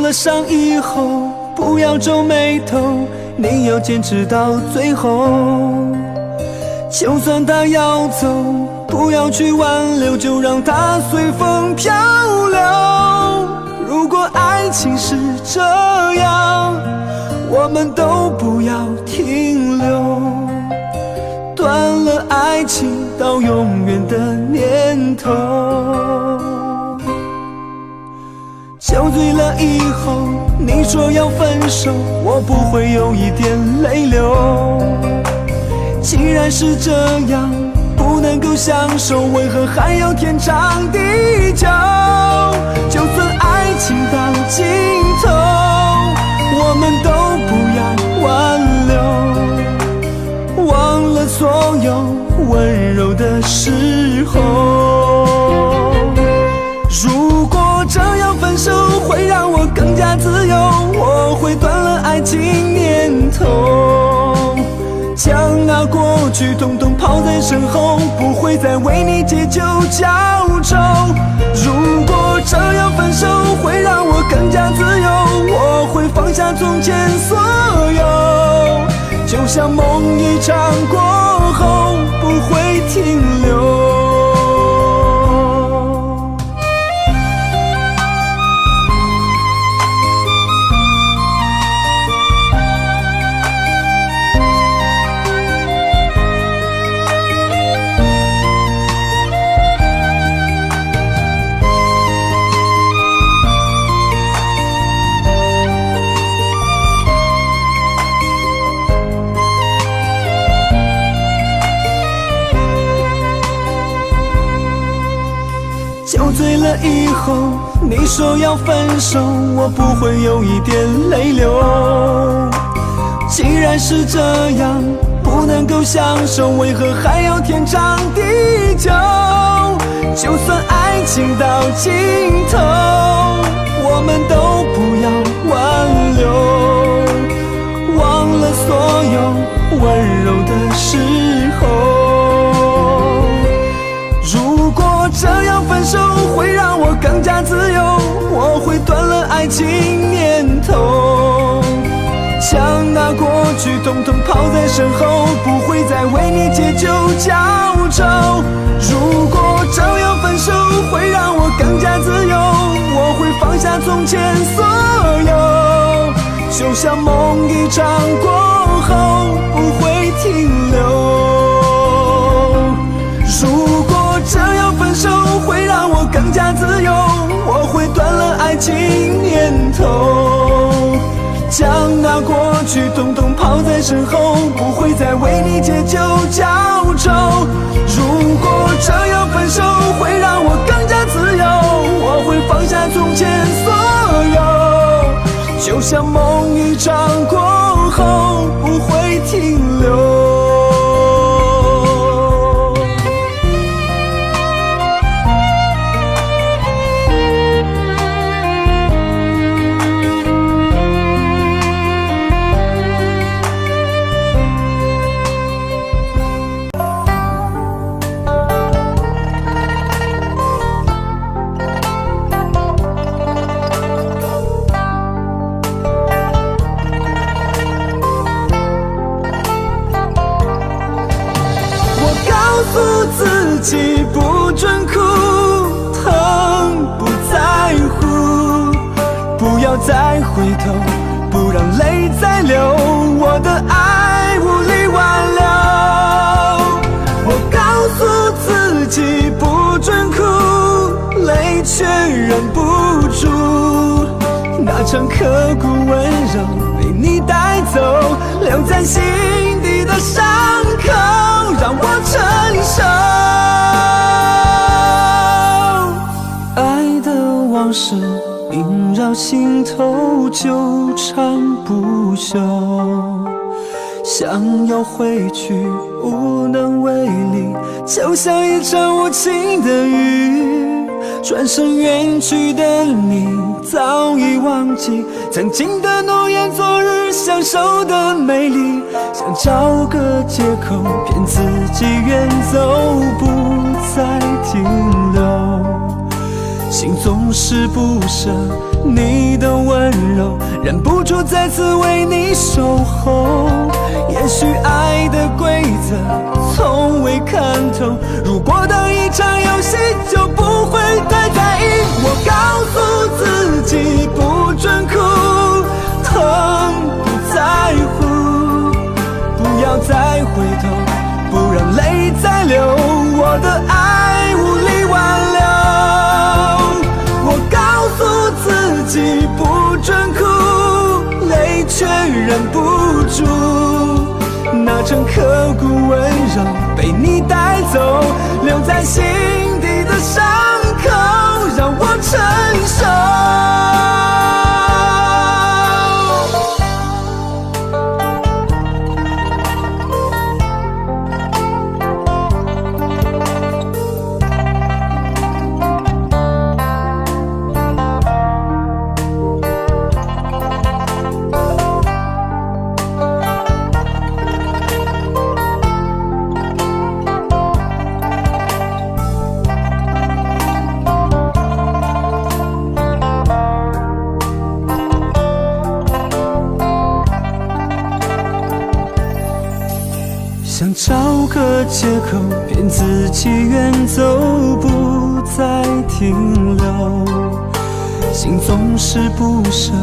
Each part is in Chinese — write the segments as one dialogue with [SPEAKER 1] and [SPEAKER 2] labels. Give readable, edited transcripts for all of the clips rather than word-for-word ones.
[SPEAKER 1] 了伤以后，不要皱眉头，你要坚持到最后。就算他要走，不要去挽留，就让它随风漂流。如果爱情是这样，我们都不要停留。断了爱情到永远的念头，酒醉了以后，你说要分手，我不会有一点泪流。既然是这样，不能够享受，为何还要天长地久？就算爱情到尽头，我们都不要挽留，忘了所有温柔的时候。如果这样分手会让我更加自由，我会断了爱情念头，将那过去统统抛在身后，不会再为你借酒浇愁。如果这样分手会让我更加自由，我会放下从前所有，就像梦一场过后不会停留。酒醉了以后，你说要分手，我不会有一点泪流。既然是这样，不能够享受，为何还要天长地久？就算爱情到尽头，我们都不要挽留，忘了所有温柔的时候。如果这样分手会让我更加自由，我会断了爱情念头，将那过去统统抛在身后，不会再为你借酒浇愁。如果这样分手会让我更加自由，我会放下从前所有，就像梦一场过后不会停留。如果这样分手会让我更加自由，我会断了爱情念头，将那过去统统抛在身后，不会再为你借酒浇愁。如果这样分手会让我更加自由，我会放下从前所有，就像梦一场过后不会停留。自己不准哭，疼不在乎，不要再回头，不让泪再流，我的爱无力挽留。我告诉自己不准哭，泪却忍不住，那场刻骨温柔被你带走，留在心底的伤口让我承受。爱的往事萦绕心头，纠缠不休，想要回去无能为力，就像一场无情的雨，转身远去的你早已忘记曾经的诺言，昨日享受的美丽，想找个借口骗自己远走，不再停留，心总是不舍你的温温柔，忍不住再次为你守候。也许爱的规则从未看透，如果当一场游戏就不会太在意。我告诉自己不准哭，疼不在乎，不要再回头，不让泪再流，我的爱无力挽留。我告诉自己不准哭，泪却忍不住，那曾刻骨温柔被你带走，留在心底的伤口让我承受。想找个借口骗自己远走，不再停留，心总是不舍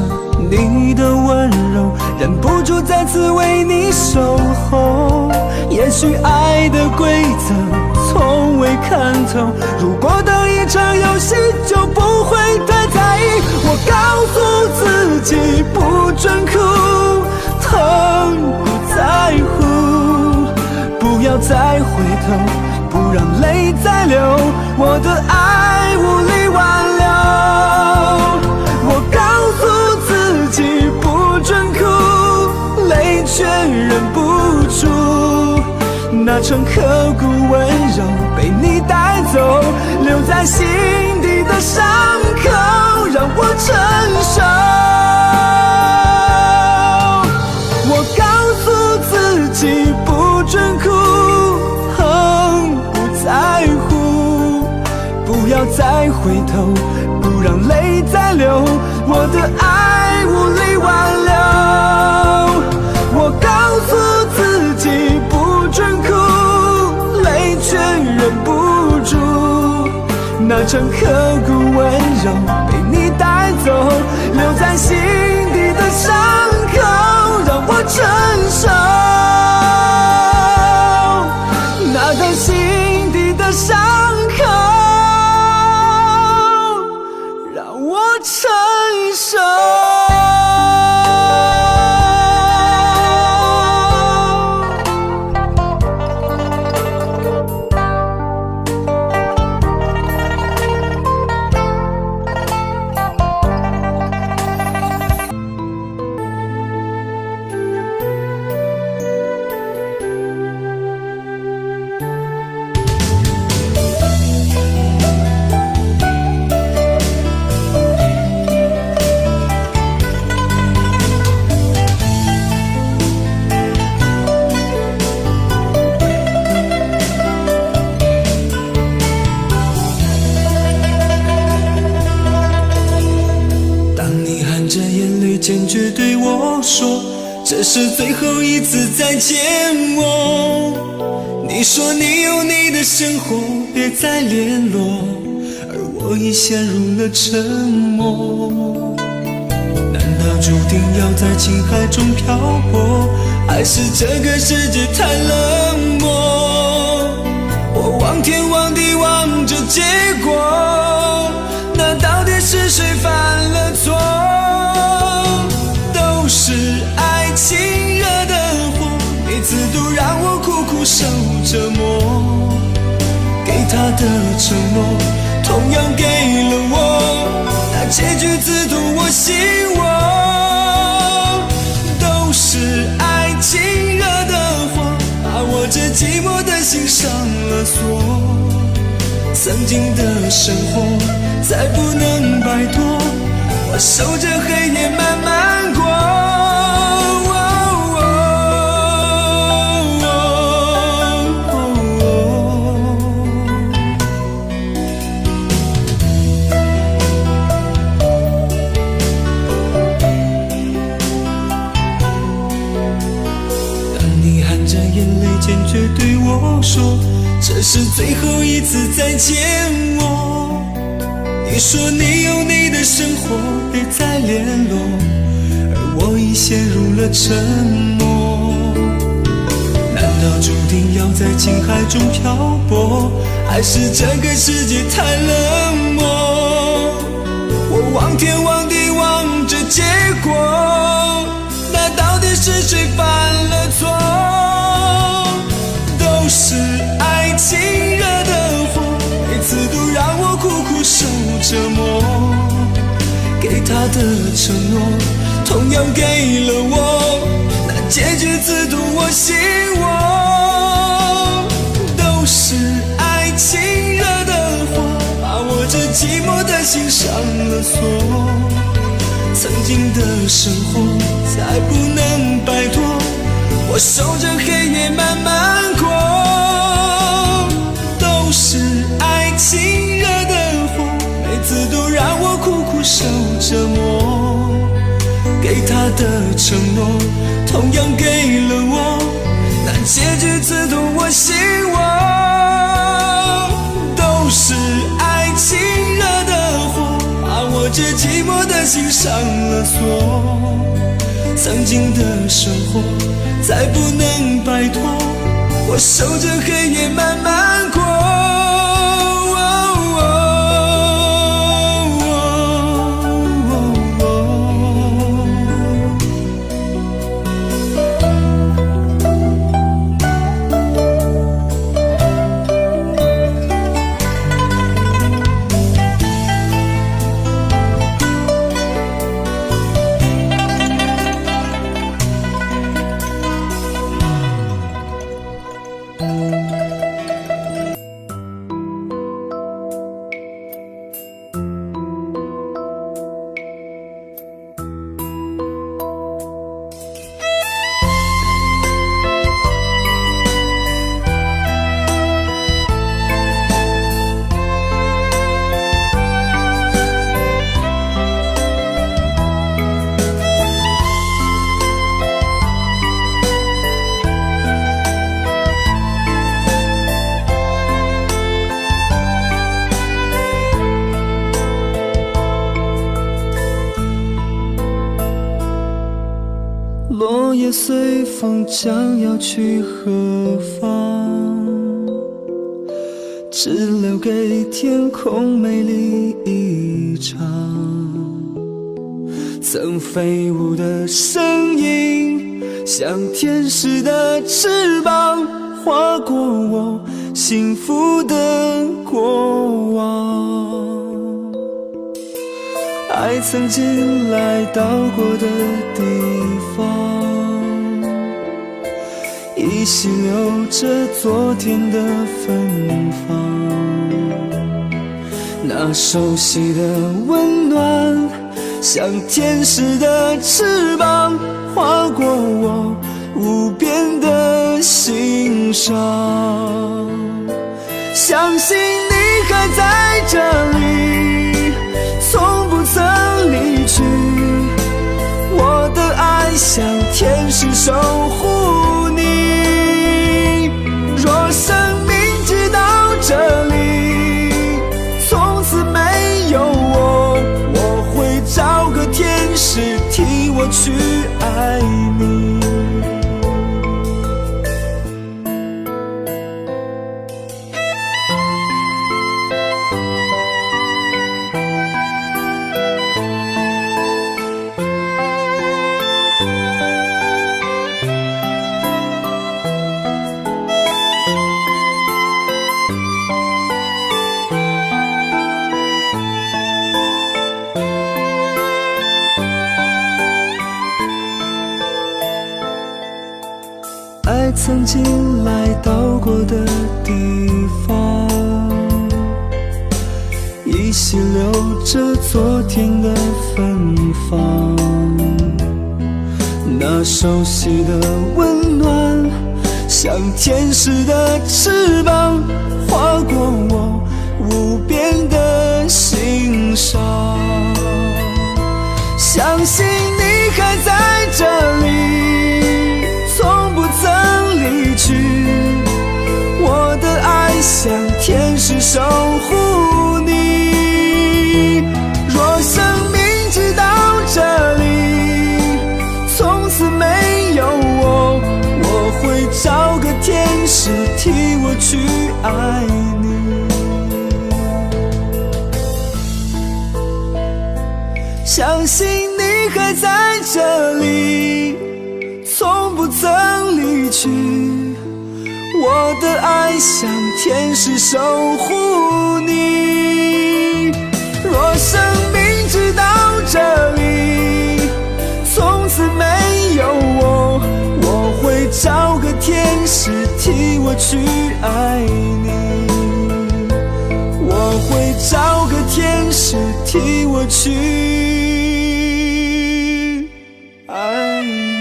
[SPEAKER 1] 你的温柔，忍不住再次为你守候。也许爱的规则从未看透，如果当一场游戏就不会太在意。我告诉自己不准哭，疼不在乎，不要再回头，不让泪再流，我的爱无力挽留。我告诉自己不准哭，泪却忍不住，那曾刻骨温柔被你带走，留在心底的伤口让我承受。我告诉自己不准哭，疼不在乎，不要再回头，不让泪再流，我的爱无力挽留。我告诉自己不准哭，泪却忍不住，那曾刻骨温柔被你带走，留在心底的伤口让我承受，那段心底的伤口让我承受。坚决对我说，这是最后一次再见我。你说你有你的生活，别再联络，而我已陷入了沉默。难道注定要在情海中漂泊，还是这个世界太冷漠？我望天望地望着结果，那到底是谁犯了错？都是爱情惹的祸，每次都让我苦苦受折磨。给他的承诺，同样给了我，那结局刺痛我心窝。都是爱情惹的祸，把我这寂寞的心上了锁。曾经的生活再不能摆脱，我守着黑夜慢慢过。说这是最后一次再见我。你说你有你的生活，别再联络，而我已陷入了沉默。难道注定要在情海中漂泊，还是这个世界太冷漠？我望天望地望着结果，那到底是谁犯了错？都是爱情惹的祸，每次都让我苦苦受折磨。给他的承诺，同样给了我，那结局自图我心窝。都是爱情惹的祸，把我这寂寞的心上了锁。曾经的生活再不能摆脱，我守着黑夜慢慢过。都是爱情惹的祸，每次都让我苦苦受折磨。给他的承诺，同样给了我，那结局刺痛我心窝。都是爱情惹的祸，把我这寂寞的心上了锁。曾经的生活再不能摆脱，我守着黑夜慢慢过。落叶随风将要去何方？只留给天空美丽一场。曾飞舞的声音，像天使的翅膀，划过我幸福的过往。爱曾经来到过的地方，依稀留着昨天的芬芳。那熟悉的温暖，像天使的翅膀，划过我无边的心上。相信你还在这里，从不曾离去，我的爱像天使守护你。若生命直到这里，从此没有我，我会找个天使替我去爱你。爱曾经来到过的地方，依稀留着昨天的芬芳。那熟悉的温暖，像天使的翅膀，划过我无边的心上。相信你还在这里，从不曾离去，我像天使守护你。若生命直到这里，从此没有我，我会找个天使替我去爱你。相信你还在这里，从不曾离去，我的爱像天使守护你。若生命直到这里，从此没有我，我会找个天使替我去爱你。我会找个天使替我去爱你。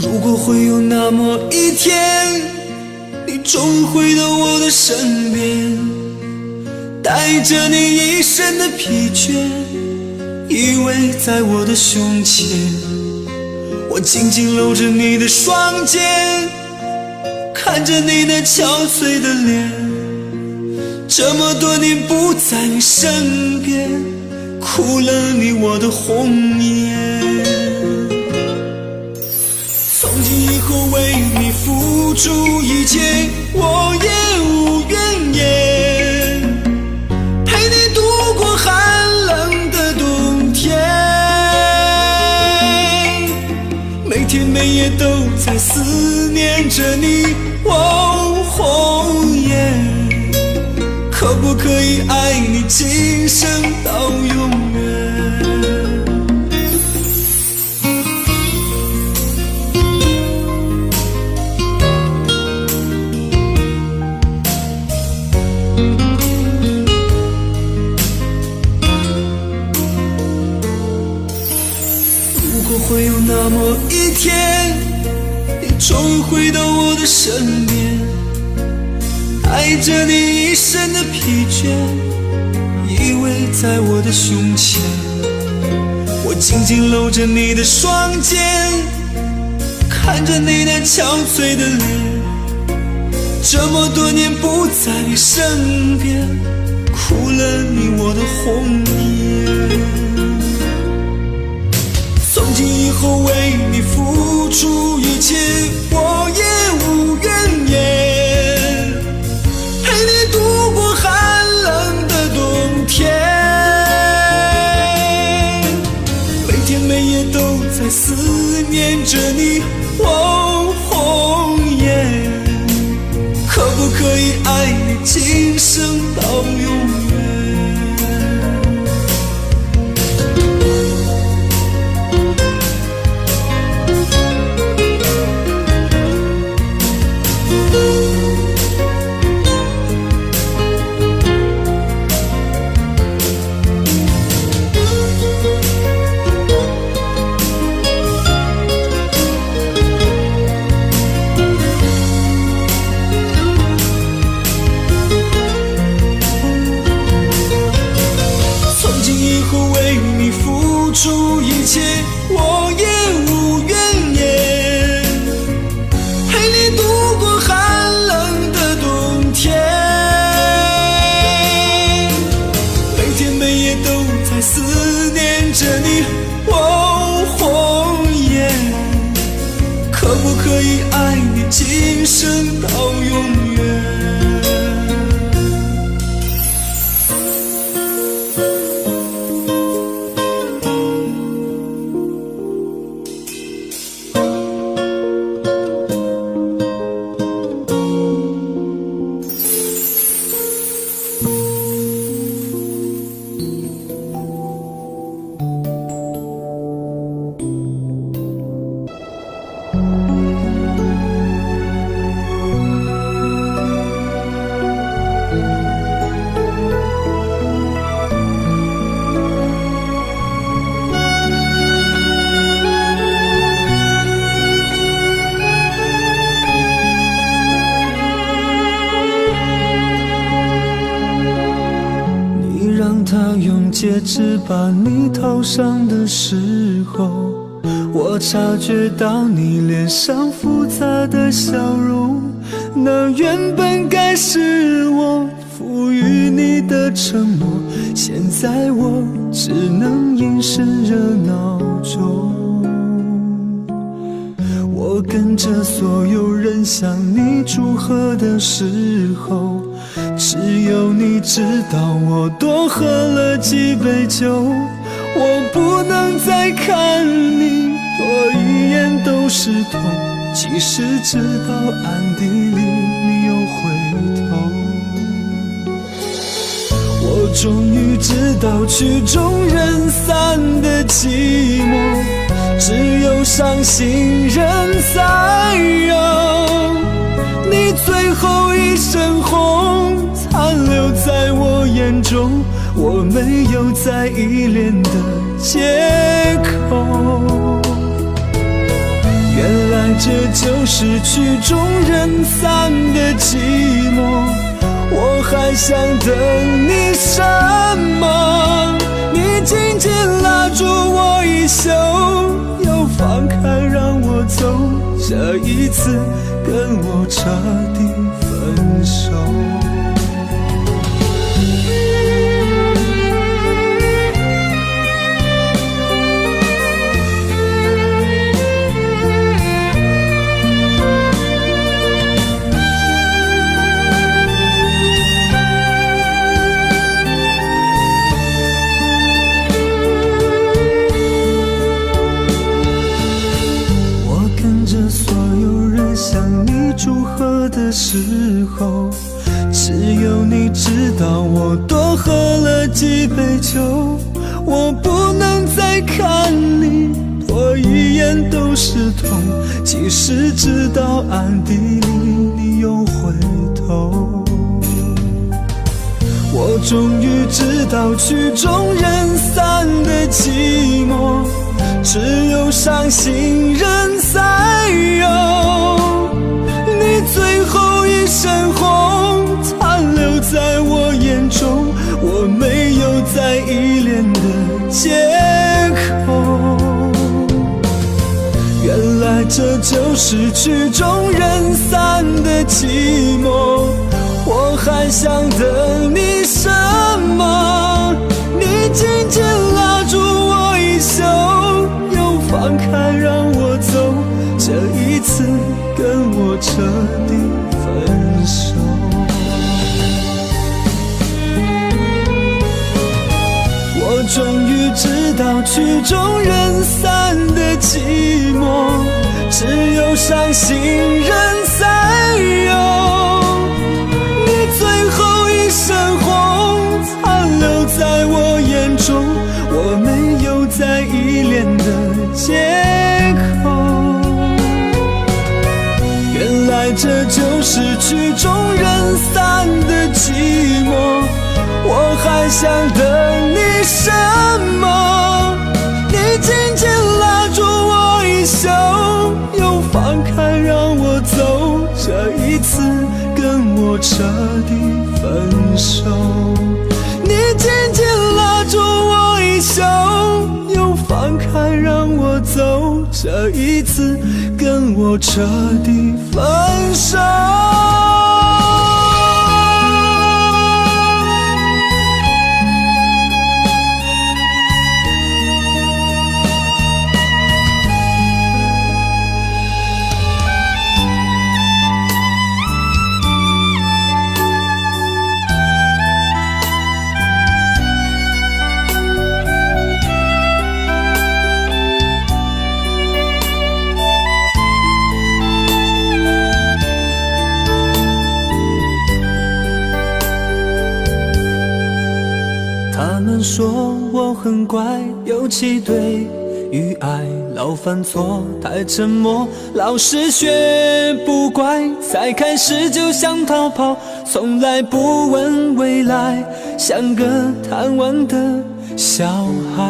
[SPEAKER 1] 如果会有那么一天，你终回到我的身边，带着你一身的疲倦，依偎在我的胸前，我紧紧搂着你的双肩，看着你那憔悴的脸，这么多年不在你身边，哭了你我的红颜。从今以后为你付出一切，我也无怨言，陪你度过寒冷的冬天，每天每夜都在思念着你，哦，红颜，可不可以爱你今生到永远？会有那么一天，你终回到我的身边，带着你一身的疲倦，依偎在我的胸前，我紧紧搂着你的双肩，看着你那憔悴的脸，这么多年不在你身边，哭了你我的红颜。从今以后为你付出一切，我也无怨言，陪你度过寒冷的冬天，每天每夜都在思念着你，哦，红颜，可不可以爱你今生到永远？出一切，我也无怨言，陪你度过寒冷的冬天，每天每夜都在思念着你，哦，红颜，可不可以爱你今生到永远？他用戒指把你头上的时候，我察觉到你脸上复杂的笑容，那原本该是我赋予你的承诺，现在我只能隐身热闹中。我跟着所有人向你祝贺的时候，只有你知道我多喝了几杯酒。我不能再看你多一眼都是痛，其实知道暗地里你又回头。我终于知道曲终人散的寂寞，只有伤心人才有。你最后一身红残留在我眼中，我没有再依恋的借口。原来这就是曲终人散的寂寞，我还想等你什么？你紧紧拉住我衣袖，又放开让我走，这一次跟我彻底分手。祝贺的时候，只有你知道我多喝了几杯酒。我不能再看你多一眼都是痛，即使知道暗地里你又回头。我终于知道曲终人散的寂寞，只有伤心人才有。你最后一身红残留在我眼中，我没有再依恋的借口。原来这就是曲终人散的寂寞，我还想等你什么？你紧紧拉住我衣袖，又放开让我走，这一次跟我彻底分手。我终于知道曲终人散的寂寞，只有伤心人才有。你最后一身红残留在我眼中，我没有再依恋的借口。原来这就是曲终人散的寂寞，我还想等你什么？你紧紧拉住我衣袖，又放开让我走，这一次跟我彻底分手。你紧紧拉住我衣袖，又放开让我走，这一次跟我彻底分手。他们说我很乖，尤其对于爱老犯错，太沉默，老是学不乖，才开始就想逃跑，从来不问未来，像个贪玩的小孩。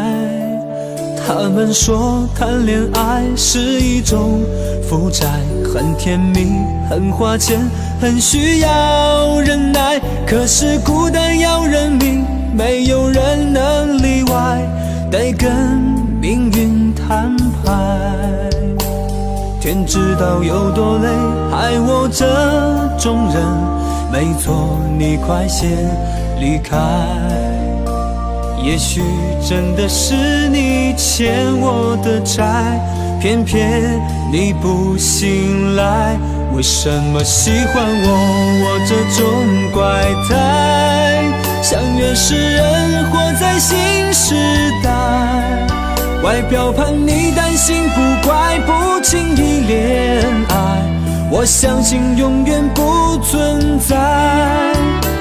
[SPEAKER 1] 他们说谈恋爱是一种负债，很甜蜜，很花钱，很需要忍耐，可是孤单要人命，没有人知道有多累，害我这种人。没错，你快些离开。也许真的是你欠我的债，偏偏你不醒来。为什么喜欢我这种怪胎？相约是人，活在新时代。外表叛逆，担心不乖，不轻易恋爱。我相信永远不存在。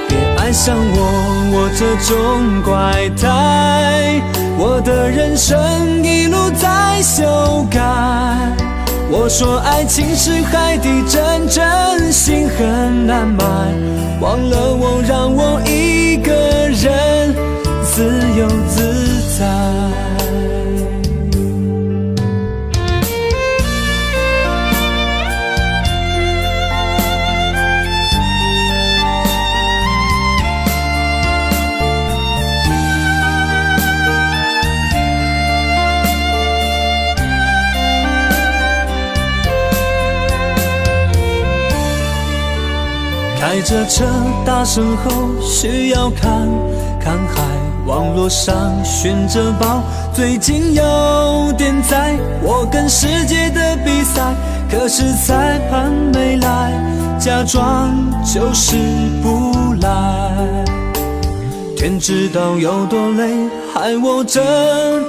[SPEAKER 1] 别爱上我这种怪胎。我的人生一路在修改。我说爱情是海底针，真心很难买。忘了我，让我一个人自由自在。开着车大声吼，需要看看海。网络上寻着宝，最近有点在。我跟世界的比赛，可是裁判没来，假装就是不来。天知道有多累，害我这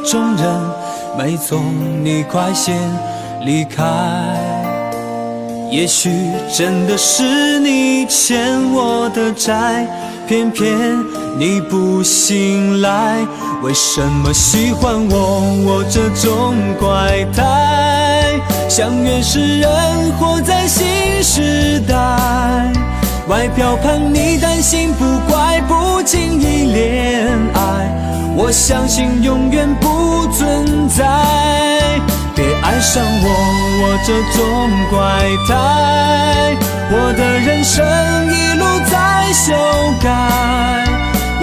[SPEAKER 1] 种人。没错，你快些离开。也许真的是你欠我的债，偏偏你不醒来。为什么喜欢我这种怪胎？相约是人，活在新时代。外表叛逆，担心不乖，不轻易恋爱。我相信永远不存在。别爱上我这种怪胎。我的人生一路在修改。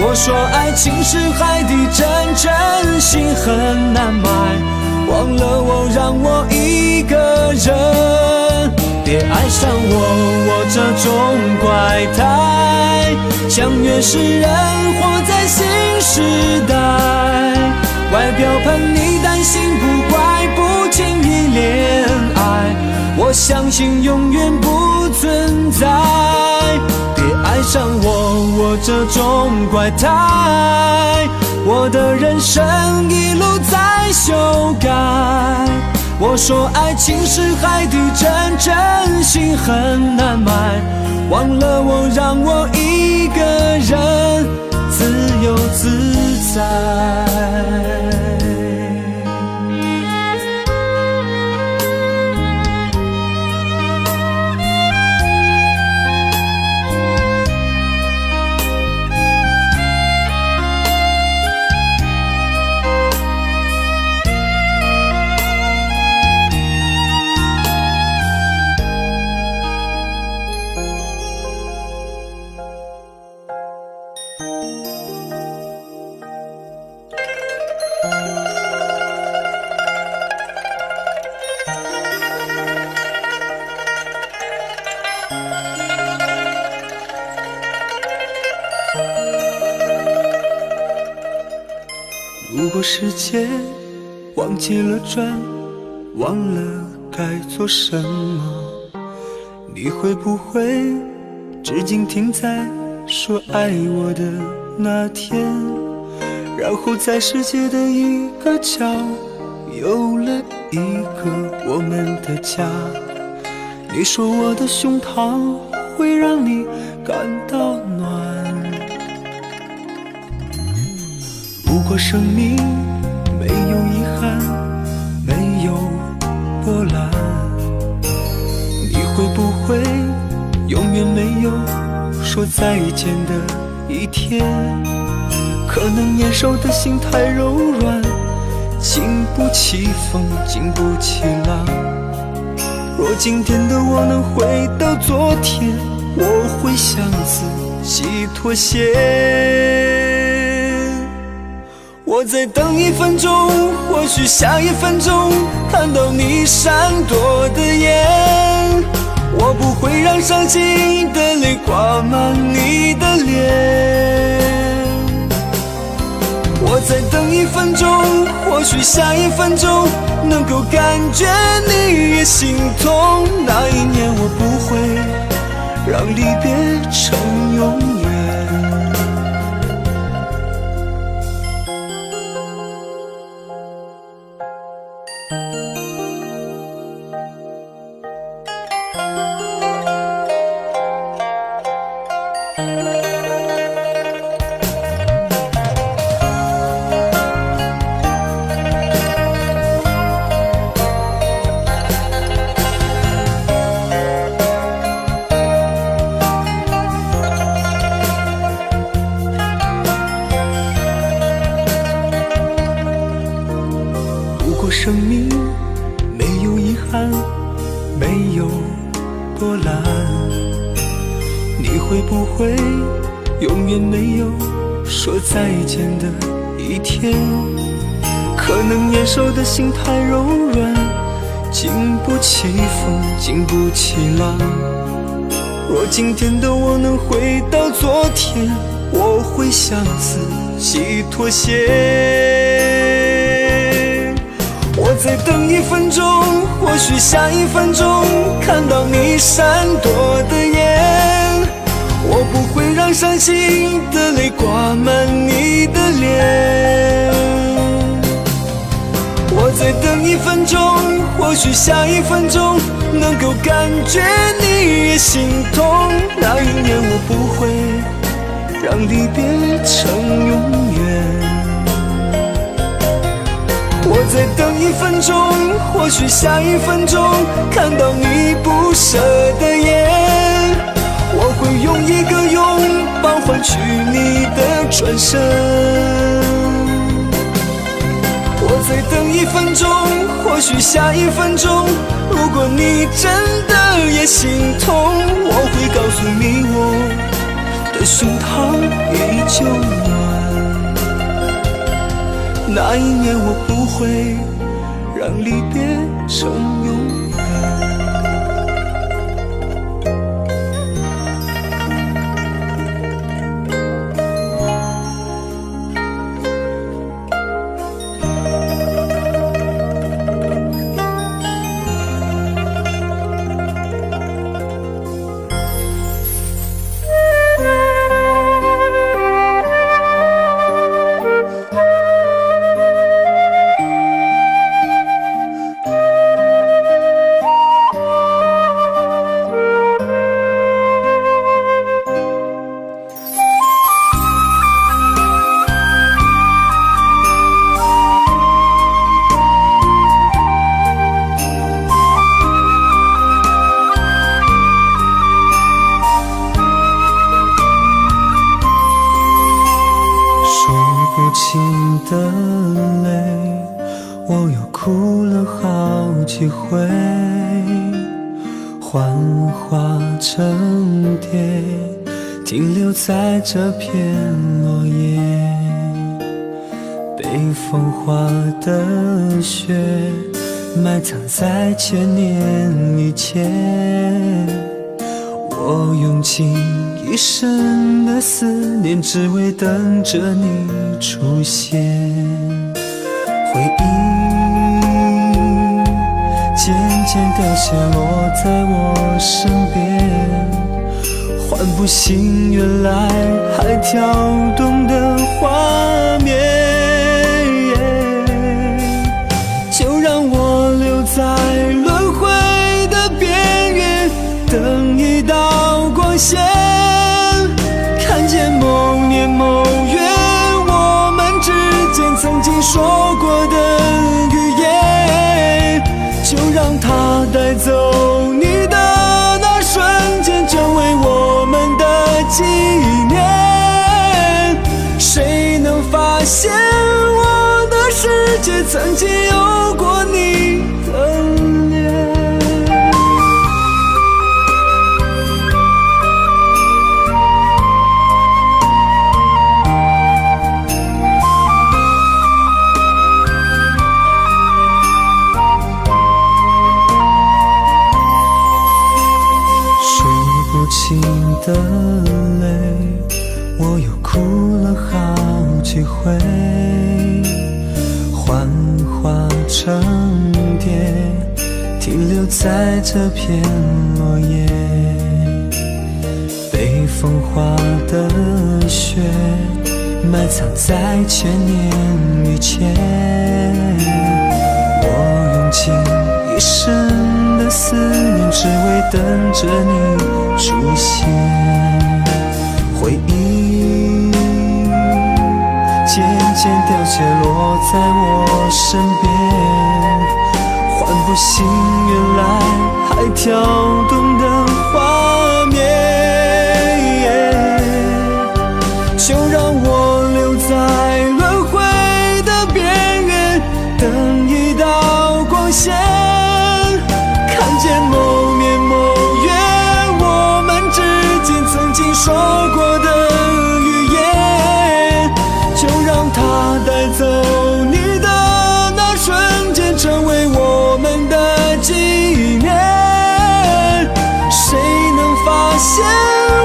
[SPEAKER 1] 我说爱情是海底针，真心很难买。忘了我，让我一个人。别爱上我这种怪胎。相约是人，活在新时代。外表叛逆，担心不乖，不轻易恋爱。我相信永远不存在。别爱上我这种怪胎。我的人生一路在修改。我说爱情是海底针，真心很难买。忘了我，让我一个人自由自在。如果世界忘记了转，忘了该做什么，你会不会至今停在说爱我的那天？然后在世界的一个角有了一个我们的家。你说我的胸膛会让你感到暖。如果生命没有遗憾，没有波澜，你会不会永远没有说再见的一天？可能年少的心太柔软，经不起风，经不起浪。若今天的我能回到昨天，我会向自己妥协。我我再等1分钟，或许下1分钟看到你闪躲的眼，我不会让伤心的泪挂满你的脸。我再等1分钟，或许下1分钟能够感觉你也心痛。那一年我不会让离别成永远。生命没有遗憾，没有波澜，你会不会永远没有说再见的一天？可能年少的心太柔软，经不起风，经不起浪。若今天的我能回到昨天，我会向自己妥协。我再等1分钟，或许下1分钟看到你闪躲的眼，我不会让伤心的泪挂满你的脸。我再等1分钟，或许下1分钟能够感觉你也心痛。那一年我不会让离别成永远。我再等1分钟，或许下1分钟看到你不舍的眼，我会用1个拥抱换取你的转身。我再等1分钟，或许下1分钟，如果你真的也心痛，我会告诉你我的胸膛依旧暖。那一年我不会让离别成永远。的泪，我又哭了好几回，幻化成蝶，停留在这片落叶。被风化的雪，埋藏在千年以前。我用尽一生的思念，只为等着你出现。回忆渐渐地泻落在我身边，唤不醒原来还跳动的画面。就让我留在轮回的边缘，等一道光线，看见某年某月我们之间曾经说过的语言。就让它带走你的那瞬间，成为我们的纪念。沉淀，停留在这片落叶，被风化的雪埋藏在千年以前。我用尽一生的思念，只为等着你出现。回忆渐渐凋谢，落在我身边，唤不醒原来还跳动的画面。就让我留在轮回的边缘，等一道光线，看见某年某月我们之间曾经说过的语言，就让它带走你的那瞬间，成为我们的纪念。谁能发现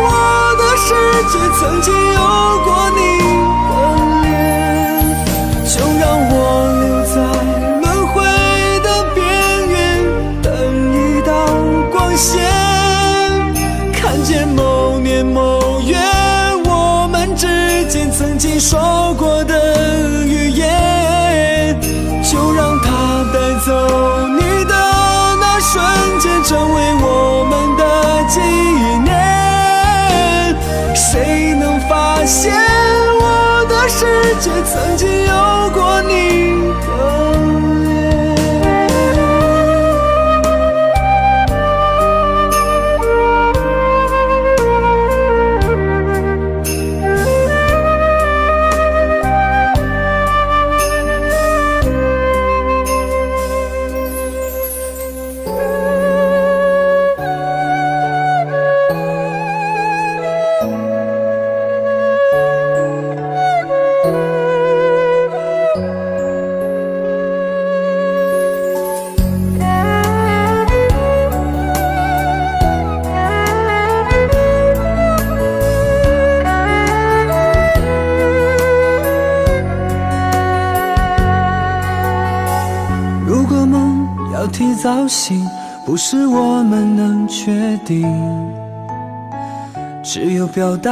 [SPEAKER 1] 我的世界曾经有过你的脸？就让我留在轮回的边缘，等一道光线，看见某年某月我们之间曾经说过的语言，就让它带走你的那瞬间，成为我们的纪念。谁能发现我的世界曾经有过你的脸？如果梦要提早醒，不是我们能决定，只有表达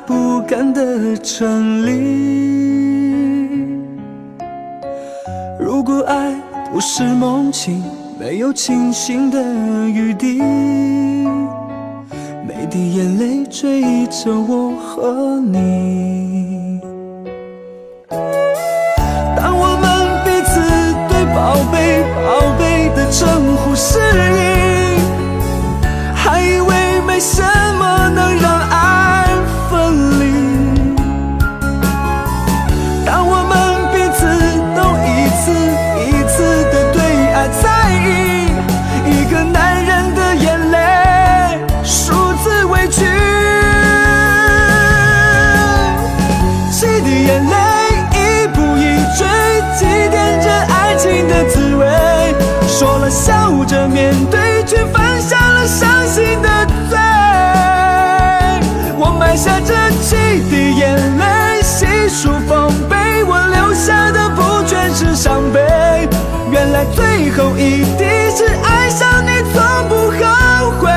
[SPEAKER 1] 不甘的真理。如果爱不是梦境，没有清醒的余地，每滴眼泪追着我和你。当我们彼此对宝贝宝贝的称呼适应，还以为没什么能让爱分离。当我们彼此都一次一次的对爱在意，一个男人的眼泪数次委屈，几滴眼泪一步一追，祭奠着爱情的滋味。说了笑着面对，却犯下了伤心的罪。我埋下这几滴眼泪，细数丰碑，我留下的不全是伤悲。原来最后一滴是爱上你，从不后悔。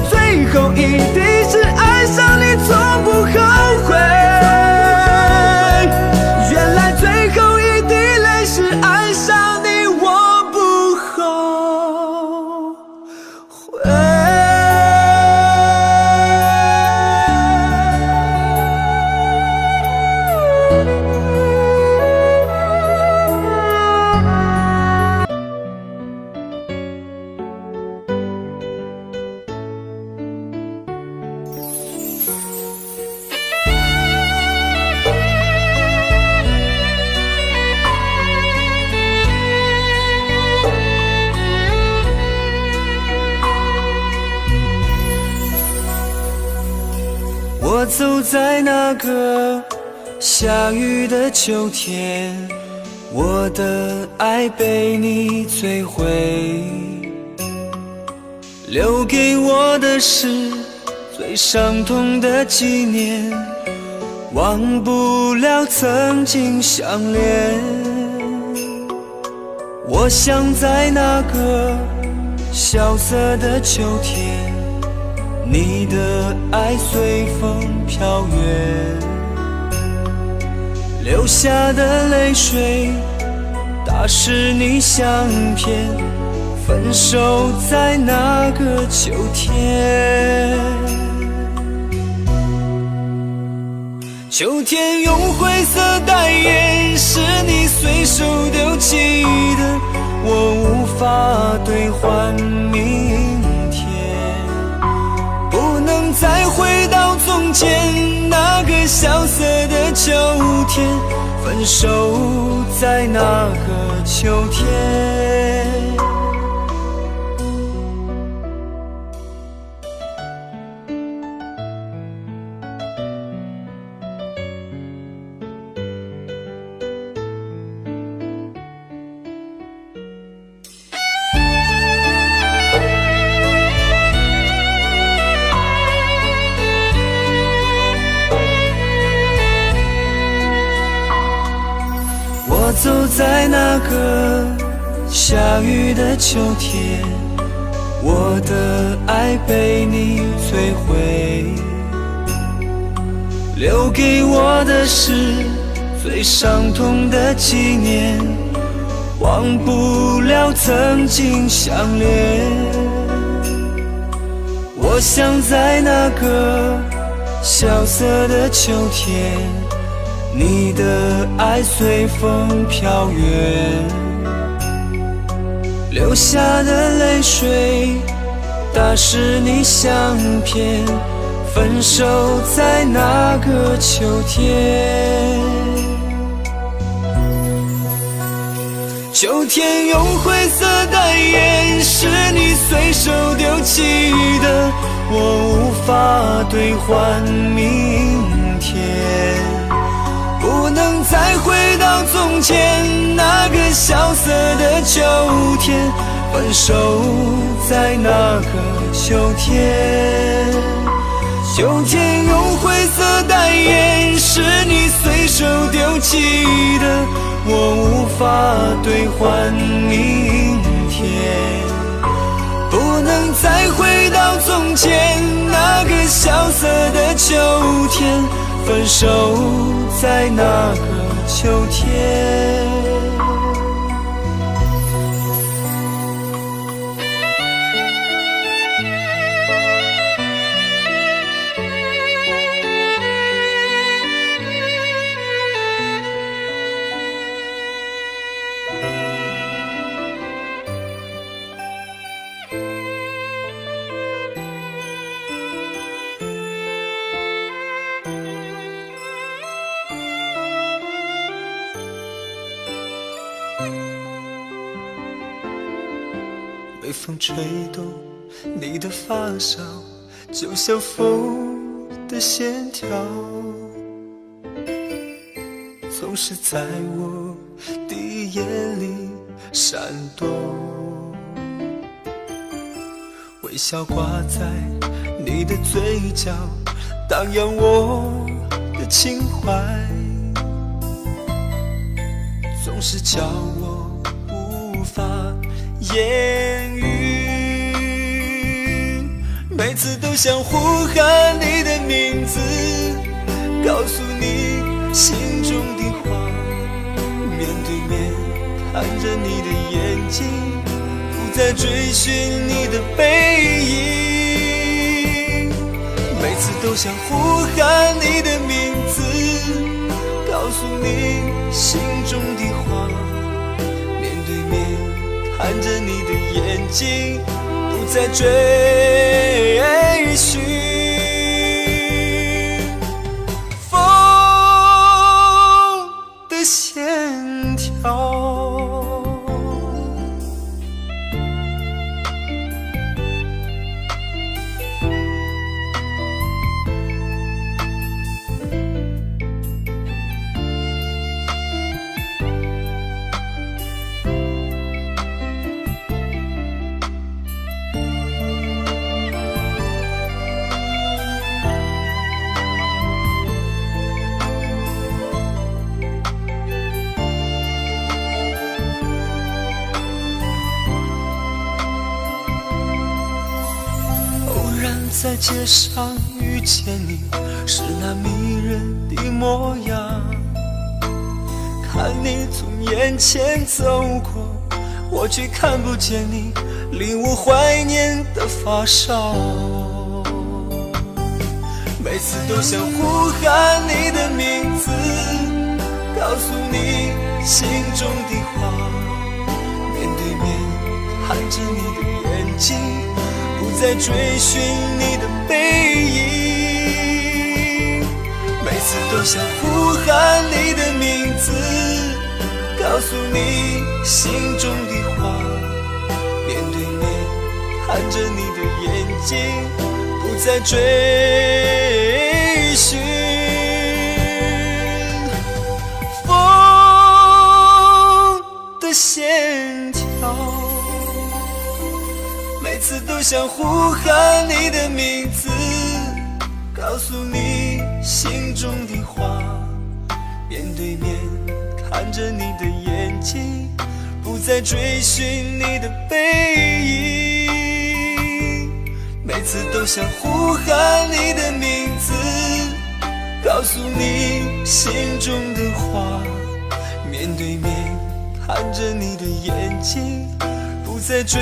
[SPEAKER 1] 最后一滴是爱上你从不后悔，原来最后一滴泪是爱上你我不后悔。我走在那个下雨的秋天，我的爱被你摧毁，留给我的是最伤痛的纪念，忘不了曾经相恋。我想在那个萧瑟的秋天，你的爱随风飘远，流下的泪水打湿你相片，分手在那个秋天。秋天用灰色代言，是你随手丢弃的，我无法兑换明天，不能再回到从前那个萧瑟的秋天，分手在那个秋天。我走在那个下雨的秋天，我的爱被你摧毁，留给我的是最伤痛的纪念，忘不了曾经相恋。我想在那个萧瑟的秋天，你的爱随风飘远，流下的泪水打湿你相片，分手在那个秋天。秋天用灰色代言，是你随手丢弃的，我无法兑换明天，不能再回到从前那个萧瑟的秋天，分手在那个秋天。秋天用灰色代言，是你随手丢弃的，我无法兑换明天，不能再回到从前那个萧瑟的秋天，分手在那个秋天。微风吹动你的发梢，就像风的线条，总是在我第一眼里闪动，微笑挂在你的嘴角，荡漾我的情怀，总是叫我无法言语。每次都想呼喊你的名字，告诉你心中的话，面对面看着你的眼睛，不再追寻你的背影。每次都想呼喊你的名字，告诉你心中的话，面对面看着你的眼睛，不再追寻。风的线条，在街上遇见你，是那迷人的模样。看你从眼前走过，我却看不见你令我怀念的发梢。每次都想呼喊你的名字，告诉你心中的话，面对面看着你的眼睛，不再追寻你的背影。每次都想呼喊你的名字，告诉你心中的话，面对面看着你的眼睛，不再追寻。风的线条，每次都想呼喊你的名字，告诉你心中的话，面对面看着你的眼睛，不再追寻你的背影。每次都想呼喊你的名字，告诉你心中的话，面对面看着你的眼睛，不再追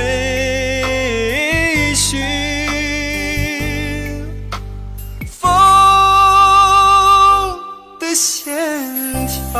[SPEAKER 1] 寻。风的线条，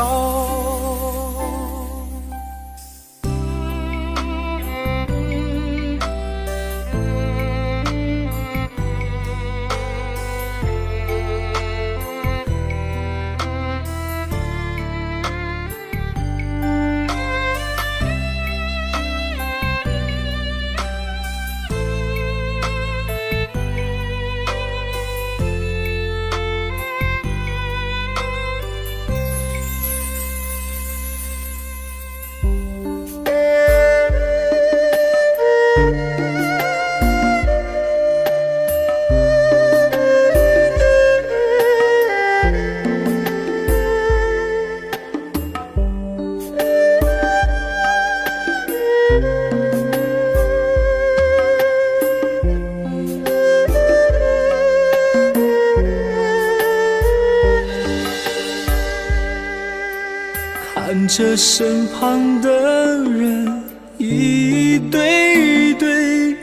[SPEAKER 1] 看着身旁的人一对一对，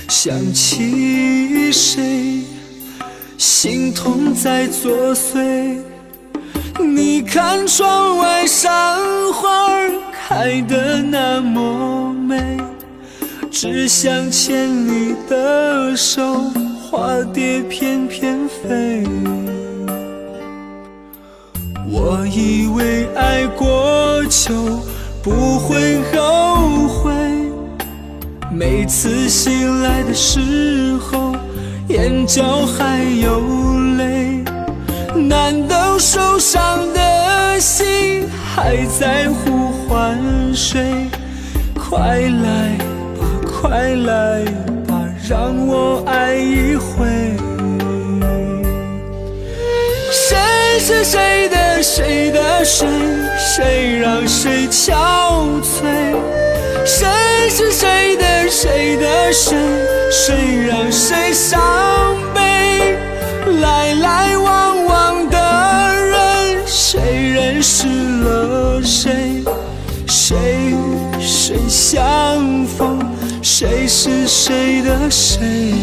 [SPEAKER 1] 想起谁，心痛在作祟。你看窗外山花开得那么美，只想牵你的手，花蝶翩翩飞。我以为爱过就不会后悔，每次醒来的时候，眼角还有泪。难道受伤的心还在呼唤谁？快来吧，快来吧，让我爱一回。谁是谁的谁的谁，谁让谁憔悴？谁是谁的谁的谁？谁让谁伤悲？来来往往的人，谁认识了谁？谁谁相逢？谁是谁的谁？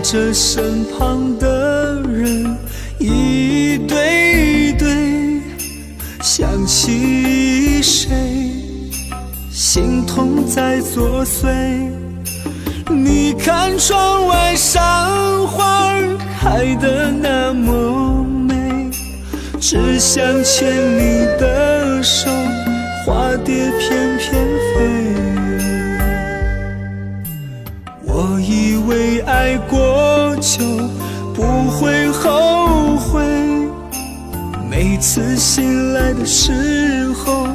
[SPEAKER 1] 着身旁的人一对一对，想起谁，心痛在作祟。你看窗外赏花开得那么美，只想牵你的手，花蝶翩翩飞。我以为爱过就不会后悔，每次醒来的时候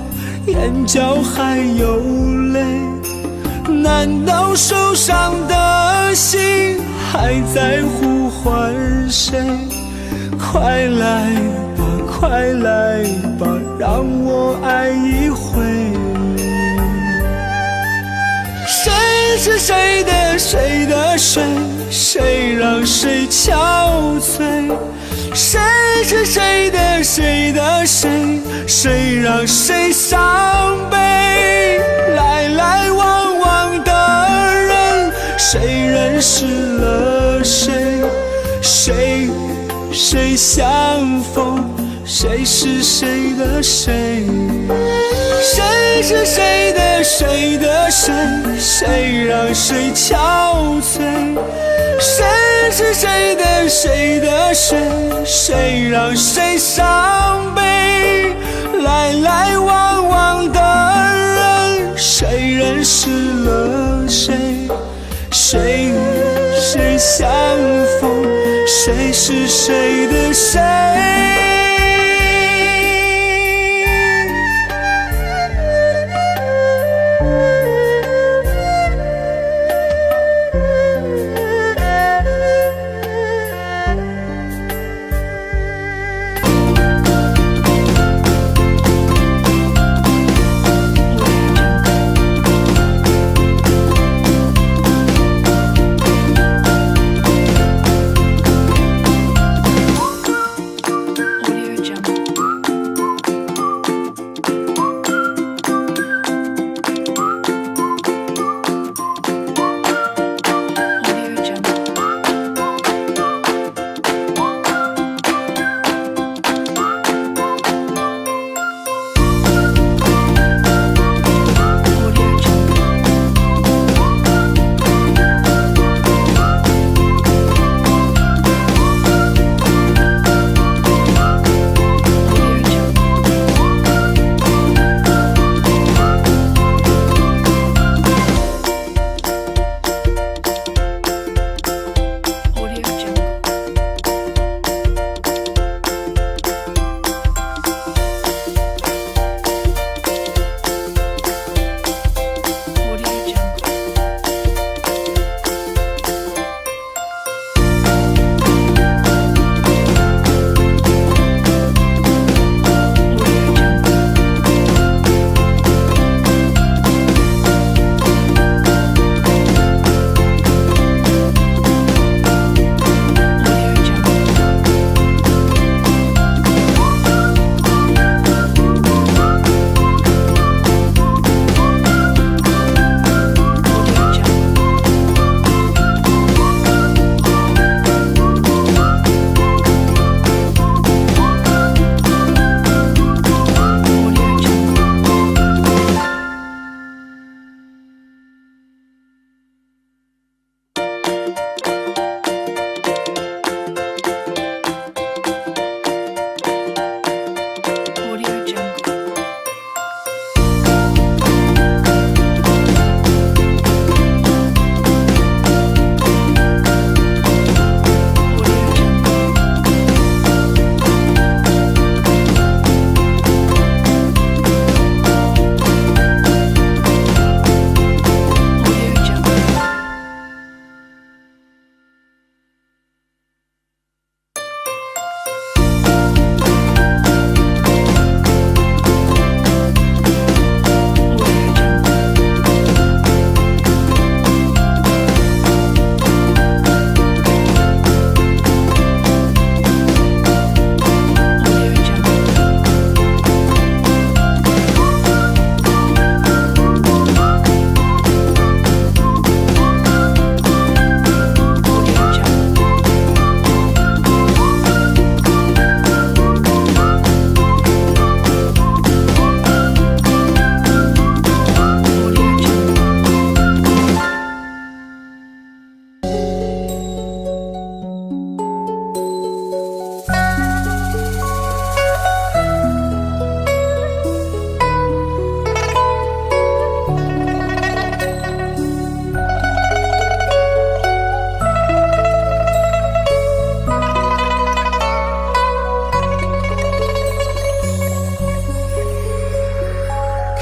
[SPEAKER 1] 眼角还有泪。难道受伤的心还在呼唤谁？快来吧，快来吧，让我爱一回。谁是谁的谁的谁？谁让谁憔悴？谁是谁的谁的谁？谁让谁伤悲？来来往往的人，谁认识了谁？谁谁相逢？谁是谁的谁？谁是谁的谁的谁？谁让谁憔悴？谁是谁的谁的谁？谁让谁伤悲？来来往往的人，谁认识了谁？谁谁相逢？谁是谁的谁？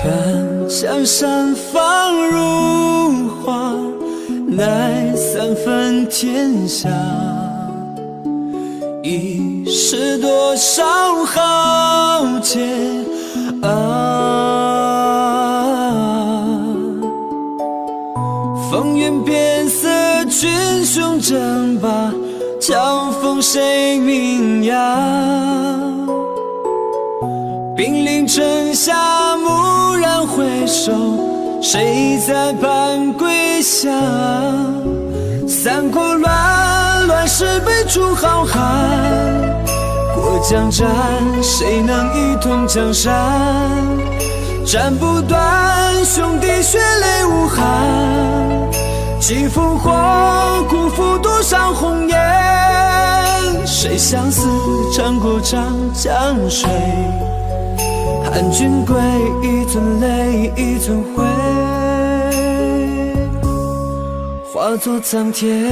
[SPEAKER 1] 看江山放如画，乃三分天下。已是多少豪杰啊！风云变色，群雄争霸，交锋谁名扬？兵临城下，蓦然回首，谁在盼归乡？三国乱世辈出好汉，过江斩，谁能一统江山？斩不断，兄弟血泪无憾，几烽火，辜负多少红颜？谁相思，长过长江水？汉军归，一尊泪，一尊灰，化作苍天。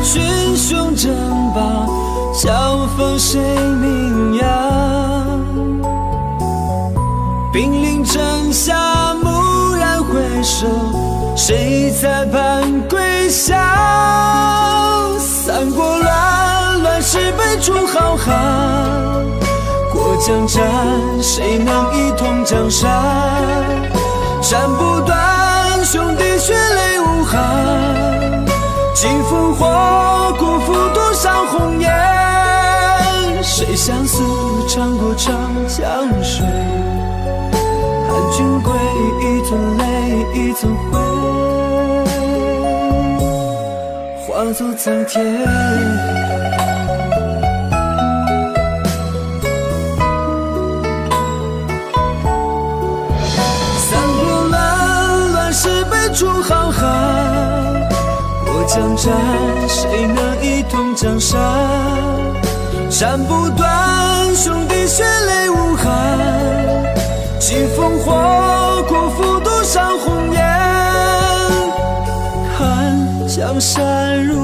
[SPEAKER 1] 群雄争霸，交锋谁名扬？兵临城下，蓦然回首，谁在盼归乡？三国乱世辈出好汉，过江斩，谁能一统江山？斩不断，兄弟血泪无憾，几烽火，辜负多少红颜？谁相思，长过长江水？汉军归，一尊泪，一尊灰，化作苍天。三国乱世辈出好汉，过江斩，谁能一统江山？斩不断，兄弟血泪无憾，几烽火，辜负多少红颜？看江山如